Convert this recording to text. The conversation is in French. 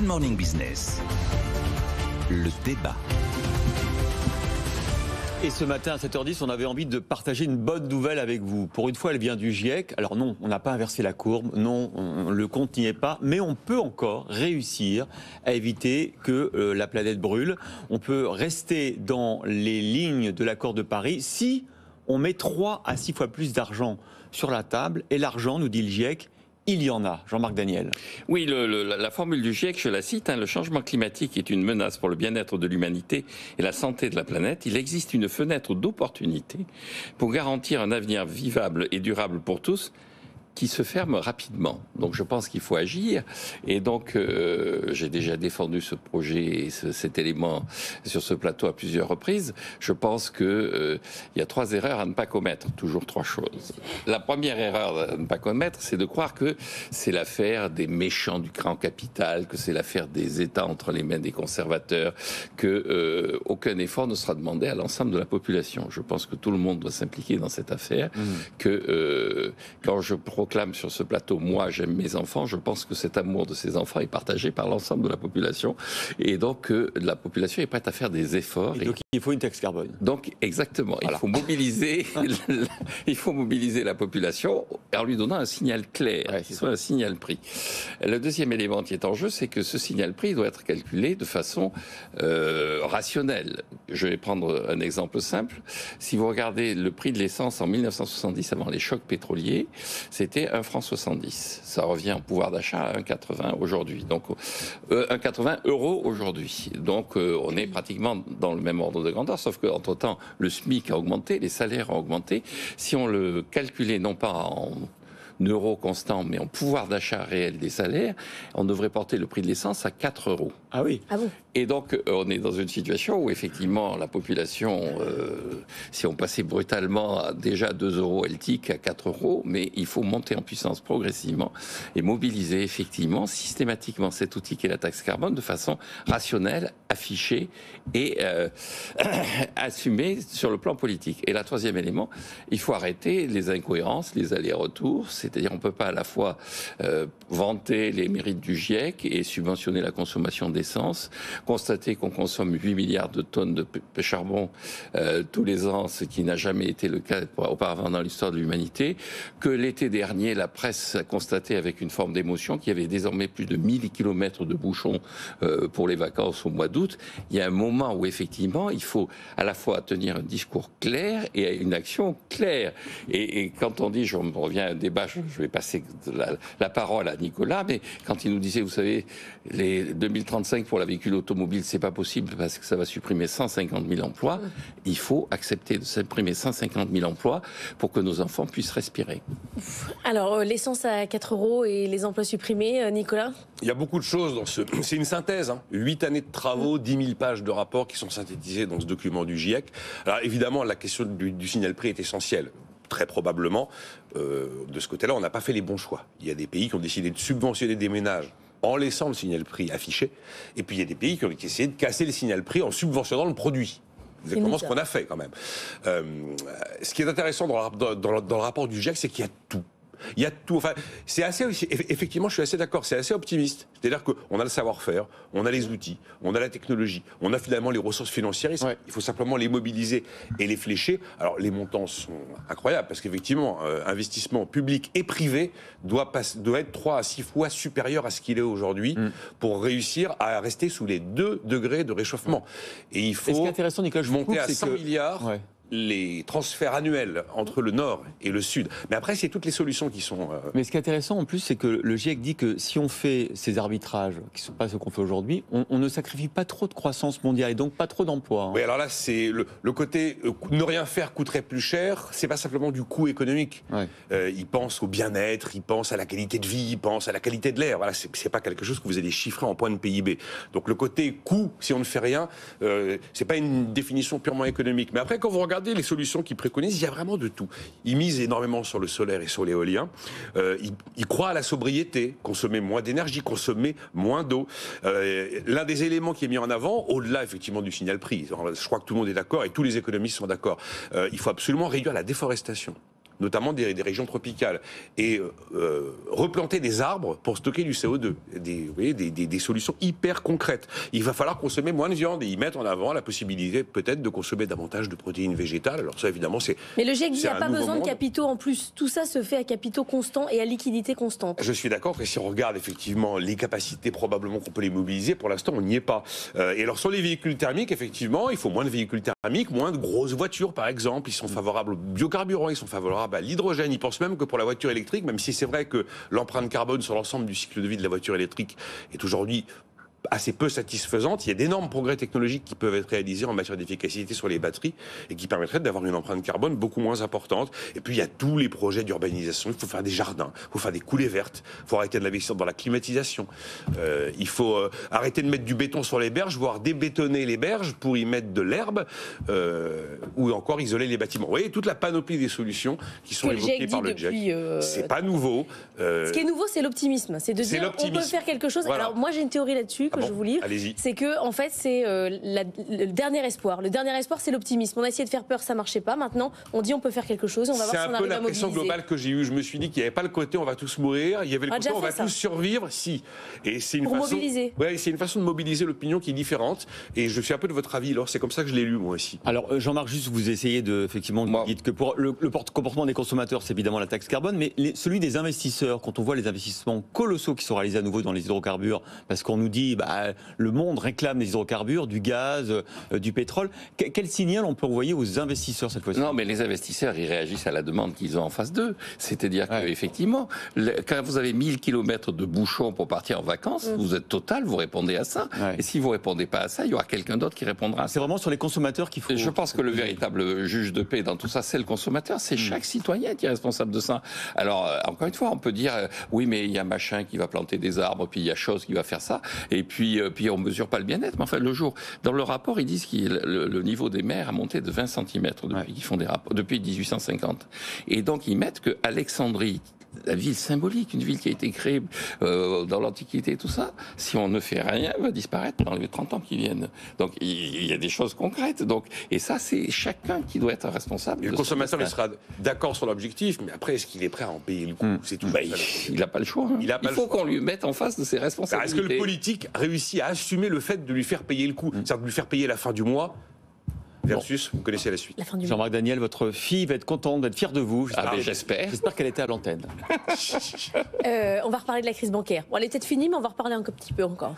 Morning Business, le débat. Et ce matin à 7h10, on avait envie de partager une bonne nouvelle avec vous. Pour une fois, elle vient du GIEC. Alors non, on n'a pas inversé la courbe, non, le compte n'y est pas, mais on peut encore réussir à éviter que la planète brûle. On peut rester dans les lignes de l'accord de Paris si on met 3 à 6 fois plus d'argent sur la table. Et l'argent, nous dit le GIEC, il y en a. Jean-Marc Daniel. Oui, la formule du GIEC, je la cite, le changement climatique est une menace pour le bien-être de l'humanité et la santé de la planète. Il existe une fenêtre d'opportunité pour garantir un avenir vivable et durable pour tous, qui se ferme rapidement. Donc je pense qu'il faut agir. Et donc j'ai déjà défendu ce projet et cet élément sur ce plateau à plusieurs reprises. Je pense que il y a 3 erreurs à ne pas commettre. Toujours 3 choses. La première erreur à ne pas commettre, c'est de croire que c'est l'affaire des méchants du grand capital, que c'est l'affaire des États entre les mains des conservateurs, que aucun effort ne sera demandé à l'ensemble de la population. Je pense que tout le monde doit s'impliquer dans cette affaire. Que quand je proclame sur ce plateau, moi j'aime mes enfants, je pense que cet amour de ces enfants est partagé par l'ensemble de la population, et donc la population est prête à faire des efforts. Et donc il faut une taxe carbone. Donc exactement, voilà. il faut mobiliser la population en lui donnant un signal clair, qui soit un signal prix. Le deuxième élément qui est en jeu, c'est que ce signal prix doit être calculé de façon rationnelle. Je vais prendre un exemple simple. Si vous regardez le prix de l'essence en 1970, avant les chocs pétroliers, c'était 1,70 franc. Ça revient en pouvoir d'achat à 1,80 aujourd'hui. Donc 1,80 € aujourd'hui. Donc on est pratiquement dans le même ordre de grandeur, sauf qu'entre-temps, le SMIC a augmenté, les salaires ont augmenté. Si on le calculait non pas en euros constants, mais en pouvoir d'achat réel des salaires, on devrait porter le prix de l'essence à 4 €. Ah oui. Ah bon? Et donc, on est dans une situation où, effectivement, la population, si on passait brutalement déjà à 2 €, elle tique à 4 €, mais il faut monter en puissance progressivement et mobiliser, effectivement, systématiquement cet outil qui est la taxe carbone de façon rationnelle, affichée et assumée sur le plan politique. Et le troisième élément, il faut arrêter les incohérences, les allers-retours, c'est-à-dire on ne peut pas à la fois vanter les mérites du GIEC et subventionner la consommation d'essence, constater qu'on consomme 8 milliards de tonnes de charbon tous les ans, ce qui n'a jamais été le cas auparavant dans l'histoire de l'humanité, que l'été dernier, la presse a constaté avec une forme d'émotion qu'il y avait désormais plus de 1000 kilomètres de bouchons pour les vacances au mois d'août. Il y a un moment où effectivement il faut à la fois tenir un discours clair et une action claire. Et quand on dit, je reviens à un débat, je vais passer la parole à Nicolas, mais quand il nous disait, vous savez, les 2035 pour la véhicule automobile, c'est pas possible parce que ça va supprimer 150 000 emplois. Il faut accepter de supprimer 150 000 emplois pour que nos enfants puissent respirer. Alors, l'essence à 4 € et les emplois supprimés, Nicolas? Il y a beaucoup de choses dans ce... C'est une synthèse, 8 années de travaux, 10 000 pages de rapports qui sont synthétisés dans ce document du GIEC. Alors évidemment, la question du signal prix est essentielle. Très probablement, de ce côté-là, on n'a pas fait les bons choix. Il y a des pays qui ont décidé de subventionner des ménages en laissant le signal prix affiché. Et puis il y a des pays qui ont essayé de casser le signal prix en subventionnant le produit. C'est exactement ce qu'on a fait quand même. Ce qui est intéressant dans le rapport du GIEC, c'est qu'il y a tout. Il y a tout. Enfin, c'est assez. Effectivement, je suis assez d'accord. C'est assez optimiste. C'est-à-dire qu'on a le savoir-faire, on a les outils, on a la technologie, on a finalement les ressources financières. Il faut simplement les mobiliser et les flécher. Alors, les montants sont incroyables parce qu'effectivement, investissement public et privé doit être 3 à 6 fois supérieur à ce qu'il est aujourd'hui pour réussir à rester sous les 2 degrés de réchauffement. Et il faut ce qui est intéressant, Nicolas, monter à 100 milliards. Les transferts annuels entre le Nord et le Sud. Mais après, c'est toutes les solutions qui sont... Mais ce qui est intéressant en plus, c'est que le GIEC dit que si on fait ces arbitrages, qui ne sont pas ce qu'on fait aujourd'hui, on ne sacrifie pas trop de croissance mondiale et donc pas trop d'emplois. Oui, alors là, c'est le côté ne rien faire coûterait plus cher, c'est pas simplement du coût économique. Ils pensent au bien-être, ils pensent à la qualité de vie, ils pensent à la qualité de l'air. Voilà, c'est pas quelque chose que vous allez chiffrer en point de PIB. Donc le côté coût, si on ne fait rien, c'est pas une définition purement économique. Mais après, quand vous regardez les solutions qu'ils préconisent, il y a vraiment de tout. Ils misent énormément sur le solaire et sur l'éolien. Ils croient à la sobriété, consommer moins d'énergie, consommer moins d'eau. L'un des éléments qui est mis en avant, au-delà effectivement du signal prix, je crois que tout le monde est d'accord et tous les économistes sont d'accord, il faut absolument réduire la déforestation. notamment des régions tropicales, et replanter des arbres pour stocker du CO2. Vous voyez, des solutions hyper concrètes. Il va falloir consommer moins de viande et ils mettent en avant la possibilité peut-être de consommer davantage de protéines végétales. Alors ça, évidemment, c'est... Mais le GIEC dit qu'il n'y a pas besoin de monde. capitaux en plus. Tout ça se fait à capitaux constants et à liquidité constante. Je suis d'accord que si on regarde effectivement les capacités, probablement qu'on peut les mobiliser, pour l'instant on n'y est pas. Et alors sur les véhicules thermiques, effectivement, il faut moins de véhicules thermiques, moins de grosses voitures par exemple. Ils sont favorables aux biocarburants, ils sont favorables à l'hydrogène. Ils pensent même que pour la voiture électrique, même si c'est vrai que l'empreinte carbone sur l'ensemble du cycle de vie de la voiture électrique est aujourd'hui assez peu satisfaisante. Il y a d'énormes progrès technologiques qui peuvent être réalisés en matière d'efficacité sur les batteries et qui permettraient d'avoir une empreinte carbone beaucoup moins importante. Et puis il y a tous les projets d'urbanisation. Il faut faire des jardins, il faut faire des coulées vertes, il faut arrêter de l'investir dans la climatisation. Il faut arrêter de mettre du béton sur les berges, voire débétonner les berges pour y mettre de l'herbe ou encore isoler les bâtiments. Vous voyez toute la panoplie des solutions qui sont évoquées par le GIEC. C'est pas nouveau. Ce qui est nouveau, c'est l'optimisme. C'est de dire on peut faire quelque chose. Voilà. Alors moi j'ai une théorie là-dessus que je vous livre. C'est que en fait c'est le dernier espoir. Le dernier espoir, c'est l'optimisme. On a essayé de faire peur, ça marchait pas. Maintenant, on dit on peut faire quelque chose. On va voir si on arrive à mobiliser. C'est un peu l'impression globale que j'ai eue. Je me suis dit qu'il n'y avait pas le côté on va tous mourir. Il y avait le côté on va tous survivre. Si. Et c'est une façon. Mobiliser. Ouais, c'est une façon de mobiliser l'opinion qui est différente. Et je suis un peu de votre avis. Alors c'est comme ça que je l'ai lu moi aussi. Alors Jean-Marc, juste vous essayez de effectivement vous dites que pour le comportement des consommateurs, c'est évidemment la taxe carbone, mais celui des investisseurs. Quand on voit les investissements colossaux qui sont réalisés à nouveau dans les hydrocarbures, parce qu'on nous dit le monde réclame des hydrocarbures, du gaz, du pétrole. Quel signal on peut envoyer aux investisseurs cette fois-ci ? Non, mais les investisseurs, ils réagissent à la demande qu'ils ont en face d'eux. C'est-à-dire qu'effectivement, quand vous avez 1000 km de bouchons pour partir en vacances, vous êtes Total, vous répondez à ça. Et si vous ne répondez pas à ça, il y aura quelqu'un d'autre qui répondra à ça. C'est vraiment sur les consommateurs qu'il faut... Je pense que le véritable juge de paix dans tout ça, c'est le consommateur. C'est chaque citoyen qui est responsable de ça. Alors, encore une fois, on peut dire, oui, mais il y a machin qui va planter des arbres, puis il y a chose qui va faire ça, et puis on mesure pas le bien-être, mais enfin le jour. Dans le rapport, ils disent que le niveau des mers a monté de 20 cm depuis qu'ils font des rapports, depuis 1850. Et donc ils mettent que Alexandrie, la ville symbolique, une ville qui a été créée dans l'Antiquité et tout ça, si on ne fait rien, va disparaître dans les 30 ans qui viennent. Donc il y a des choses concrètes. Donc, et ça, c'est chacun qui doit être responsable. Et le consommateur, il sera d'accord sur l'objectif, mais après, est-ce qu'il est prêt à en payer le coût ? C'est tout. Il n'a pas le choix. Hein. Il faut qu'on lui mette en face de ses responsabilités. Est-ce que le politique réussit à assumer le fait de lui faire payer le coût ? C'est-à-dire de lui faire payer la fin du mois versus, vous connaissez la suite. Jean-Marc Daniel, votre fille va être contente, va être fière de vous. J'espère. J'espère qu'elle était à l'antenne. On va reparler de la crise bancaire. Bon, elle est peut-être finie, mais on va reparler un petit peu encore.